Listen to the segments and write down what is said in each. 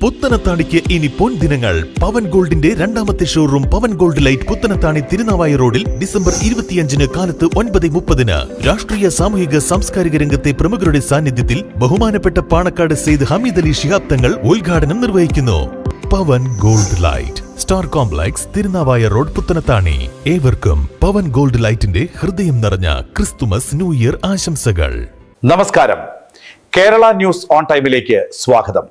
പുത്തനത്താണിക്ക് ഇനി പൊൻദിനങ്ങൾ. പവൻ ഗോൾഡിന്റെ രണ്ടാമത്തെ ഷോറൂം പവൻ ഗോൾഡ് ലൈറ്റ് പുത്തനത്താണി തിരുനാവായ റോഡിൽ ഡിസംബർ 25 കാലത്ത് 9:30. രാഷ്ട്രീയ സാമൂഹിക സാംസ്കാരിക രംഗത്തെ പ്രമുഖരുടെ സാന്നിധ്യത്തിൽ ബഹുമാനപ്പെട്ട പാണക്കാട് സെയ്ദ് ഹമീദ് അലി ശിഹാബ് തങ്ങൾ ഉദ്ഘാടനം നിർവഹിക്കുന്നു. Pavan gold light, star complex, Tirunavaya road, Puthanathani. ഏവർക്കും പവൻ ഗോൾഡ് ലൈറ്റിന്റെ ഹൃദയം നിറഞ്ഞ ക്രിസ്തുമസ് ന്യൂ ഇയർ ആശംസകൾ. നമസ്കാരം. കേരള ന്യൂസ് ഓൺ ടൈമിലേക്ക് സ്വാഗതം.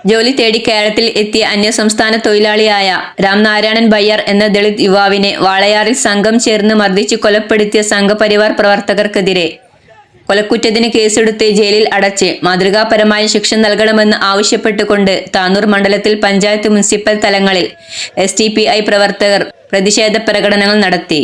ജോലി തേടി കേരളത്തിൽ എത്തിയ അന്യസംസ്ഥാന തൊഴിലാളിയായ രാംനാരായണൻ ബയ്യർ എന്ന ദളിത് യുവാവിനെ വാളയാറിൽ സംഘം ചേർന്ന് മർദ്ദിച്ച് കൊലപ്പെടുത്തിയ സംഘപരിവാർ പ്രവർത്തകർക്കെതിരെ കൊലക്കുറ്റത്തിന് കേസെടുത്ത് ജയിലിൽ അടച്ച് മാതൃകാപരമായ ശിക്ഷ നൽകണമെന്ന് ആവശ്യപ്പെട്ടുകൊണ്ട് താനൂർ മണ്ഡലത്തിൽ പഞ്ചായത്ത്, മുനിസിപ്പൽ തലങ്ങളിൽ SDPI പ്രവർത്തകർ പ്രതിഷേധ പ്രകടനങ്ങൾ നടത്തി.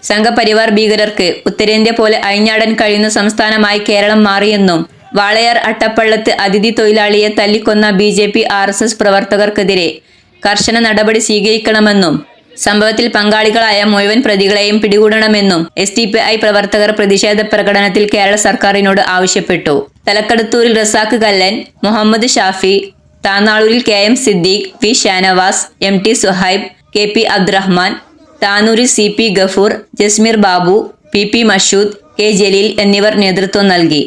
സംഘപരിവാർ ഭീകരർക്ക് ഉത്തരേന്ത്യ പോലെ അഴിഞ്ഞാടാൻ കഴിയുന്ന സംസ്ഥാനമായി കേരളം മാറിയെന്നും വാളയാർ അട്ടപ്പള്ളത്ത് അതിഥി തൊഴിലാളിയെ തല്ലിക്കൊന്ന BJP RSS പ്രവർത്തകർക്കെതിരെ കർശന നടപടി സ്വീകരിക്കണമെന്നും സംഭവത്തിൽ പങ്കാളികളായ മുഴുവൻ പ്രതികളെയും പിടികൂടണമെന്നും SDPI പ്രവർത്തകർ പ്രതിഷേധ പ്രകടനത്തിൽ കേരള സർക്കാരിനോട് ആവശ്യപ്പെട്ടു. തലക്കടത്തൂരിൽ Razak Kallen, Muhammad Shafi, താനാളൂരിൽ KM Siddique, V Shanavas, MT Suhaib, KP Abdurahman, താനൂരിൽ CP Gafoor, Jasmir Babu, PP Mashood, K Jaleel എന്നിവർ നേതൃത്വം നൽകി.